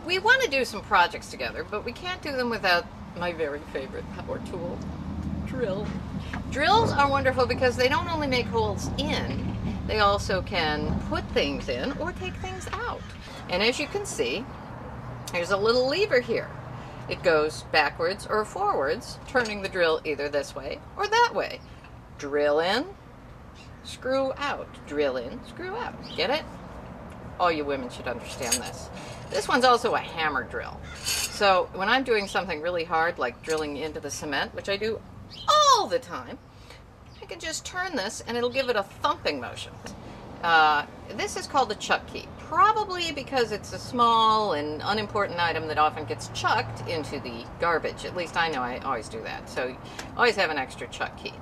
we want to do some projects together, but we can't do them without my very favorite power tool, drill. Drills are wonderful because they don't only make holes in, they also can put things in or take things out. And as you can see, there's a little lever here. It goes backwards or forwards, turning the drill either this way or that way. Drill in, screw out. Drill in, screw out. Get it? All you women should understand this. This one's also a hammer drill. So when I'm doing something really hard, like drilling into the cement, which I do all the time, I can just turn this and it'll give it a thumping motion. This is called a chuck key, probably because it's a small and unimportant item that often gets chucked into the garbage. At least I know I always do that. So always have an extra chuck key.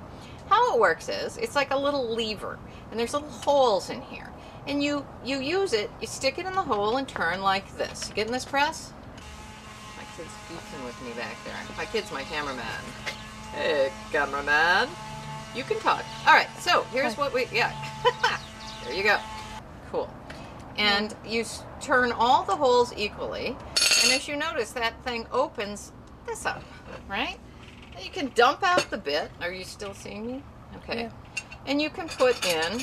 How it works is, it's like a little lever, and there's little holes in here. And you use it, you stick it in the hole and turn like this. You getting this, press? My kid's goofing with me back there. My kid's my cameraman. Hey, cameraman. You can talk. All right, so here's what we, yeah. There you go. Cool. And you turn all the holes equally, and as you notice, that thing opens this up, right? And you can dump out the bit. Are you still seeing me? Okay. Yeah. And you can put in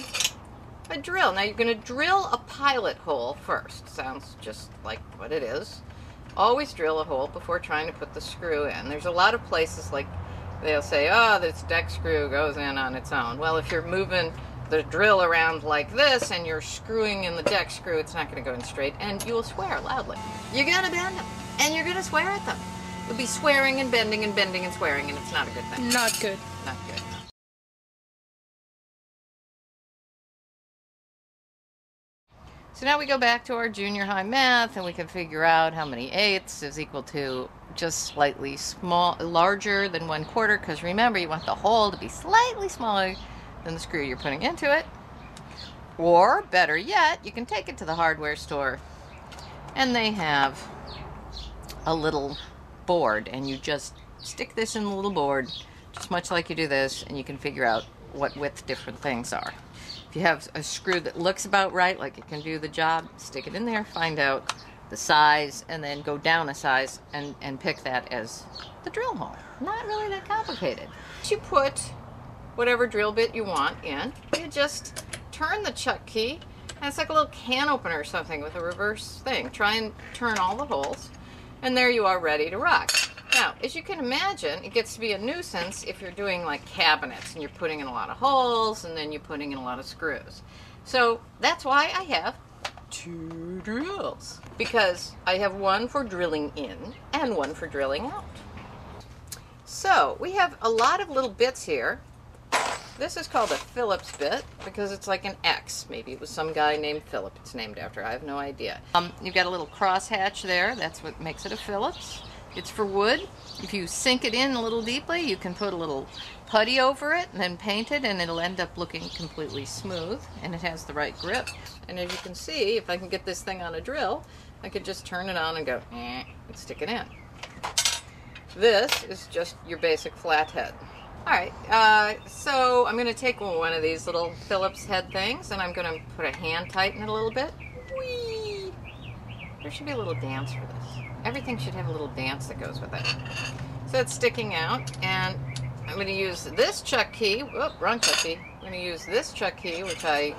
a drill. Now you're going to drill a pilot hole first. Sounds just like what it is. Always drill a hole before trying to put the screw in. There's a lot of places like they'll say, oh, this deck screw goes in on its own. Well, if you're moving the drill around like this and you're screwing in the deck screw, it's not going to go in straight, and you will swear loudly. You're going to bend them, and you're going to swear at them. You'll be swearing and bending and bending and swearing, and it's not a good thing. Not good. Not good. So now we go back to our junior high math, and we can figure out how many eighths is equal to just slightly larger than 1/4, because remember, you want the hole to be slightly smaller than the screw you're putting into it. Or, better yet, you can take it to the hardware store, and they have a little board, and you just stick this in the little board, just much like you do this, and you can figure out what width different things are. If you have a screw that looks about right, like it can do the job, stick it in there, find out the size, and then go down a size and pick that as the drill hole. Not really that complicated. You put whatever drill bit you want in, you just turn the chuck key, and it's like a little can opener or something with a reverse thing. Try and turn all the holes, and there you are, ready to rock. Now, as you can imagine, it gets to be a nuisance if you're doing like cabinets and you're putting in a lot of holes and then you're putting in a lot of screws. So that's why I have 2 drills, because I have one for drilling in and one for drilling out. So we have a lot of little bits here. This is called a Phillips bit because it's like an X. Maybe it was some guy named Philip it's named after. I have no idea. You've got a little crosshatch there. That's what makes it a Phillips. It's for wood. If you sink it in a little deeply, you can put a little putty over it and then paint it, and it'll end up looking completely smooth, and it has the right grip. And as you can see, if I can get this thing on a drill, I could just turn it on and go, and stick it in. This is just your basic flathead. Alright, so I'm going to take one of these little Phillips head things, and I'm going to put a hand tighten it a little bit. Whee! There should be a little dance for this. Everything should have a little dance that goes with it. So it's sticking out, and I'm going to use this chuck key. Whoop, wrong chuck key. I'm going to use this chuck key, which I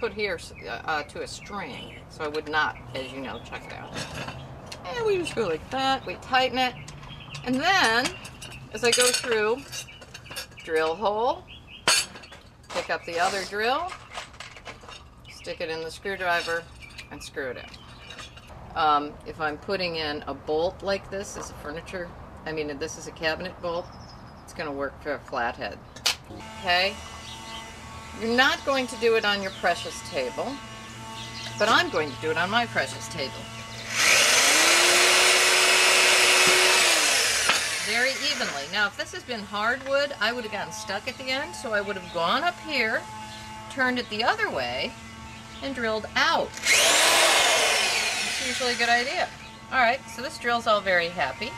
put here to a string, so I would not, as you know, chuck it out. And we just go like that. We tighten it. And then, as I go through, drill hole, pick up the other drill, stick it in the screwdriver, and screw it in. If I'm putting in a bolt like this as a furniture, this is a cabinet bolt, it's going to work for a flathead. Okay? You're not going to do it on your precious table, but I'm going to do it on my precious table. Very evenly. Now, if this has been hardwood, I would have gotten stuck at the end, so I would have gone up here, turned it the other way, and drilled out. It's usually a good idea. Alright, so this drill's all very happy.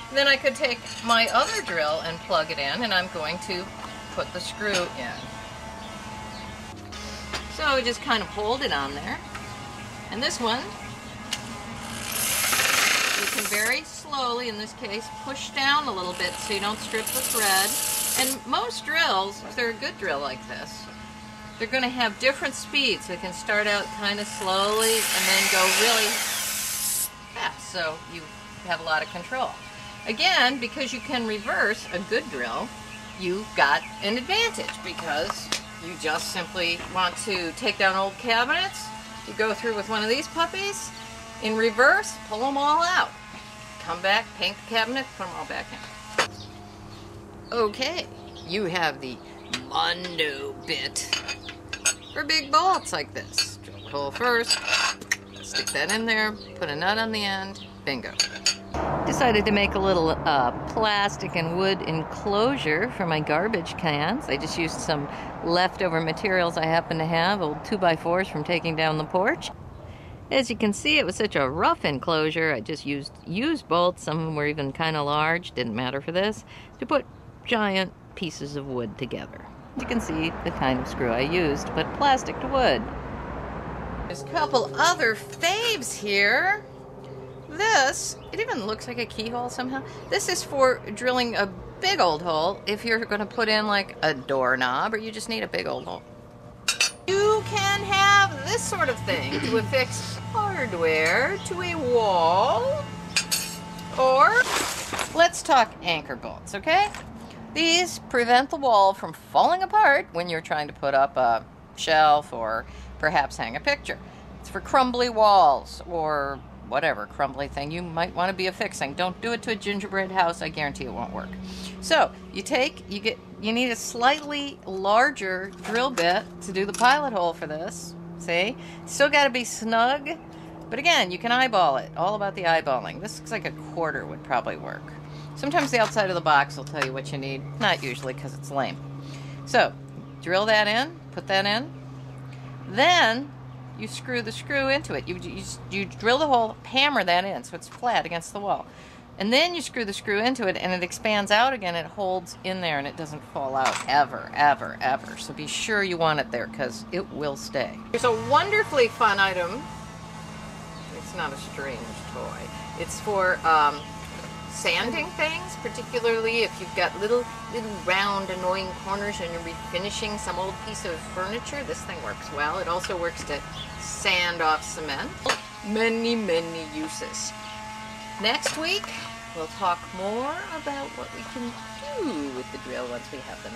And then I could take my other drill and plug it in, and I'm going to put the screw in. So I would just kind of hold it on there, And this one, you can very slowly, in this case, push down a little bit so you don't strip the thread. And most drills, if they're a good drill like this, they're going to have different speeds. So it can start out kind of slowly and then go really fast, so you have a lot of control. Again, because you can reverse a good drill, you've got an advantage because you just simply want to take down old cabinets. You go through with one of these puppies, in reverse, pull them all out. Come back, paint the cabinet, put them all back in. Okay, you have the Mondo bit for big bolts like this. Drill the hole first, stick that in there, put a nut on the end, bingo. Decided to make a little plastic and wood enclosure for my garbage cans. I just used some leftover materials I happen to have, old 2x4s from taking down the porch. As you can see, it was such a rough enclosure. I just used bolts. Some of them were even kind of large, didn't matter for this, to put giant pieces of wood together. You can see the kind of screw I used, but plastic to wood. There's a couple other faves here. This, it even looks like a keyhole somehow. This is for drilling a big old hole if you're going to put in like a doorknob or you just need a big old hole. You can have this sort of thing to affix hardware to a wall. Or, let's talk anchor bolts, okay? These prevent the wall from falling apart when you're trying to put up a shelf or perhaps hang a picture. It's for crumbly walls or whatever crumbly thing you might want to be affixing. Don't do it to a gingerbread house. I guarantee it won't work. So you need a slightly larger drill bit to do the pilot hole for this. See? Still got to be snug, but again, you can eyeball it. All about the eyeballing. This looks like a quarter would probably work. Sometimes the outside of the box will tell you what you need. Not usually, because it's lame. So drill that in, put that in, then you screw the screw into it. You drill the hole, hammer that in so it's flat against the wall. And then you screw the screw into it and it expands out again. It holds in there and it doesn't fall out ever, ever, ever. So be sure you want it there because it will stay. Here's a wonderfully fun item. It's not a strange toy. It's for sanding things, particularly if you've got little round annoying corners and you're refinishing some old piece of furniture. This thing works well. It also works to sand off cement. Many, many uses. Next week, we'll talk more about what we can do with the drill once we have them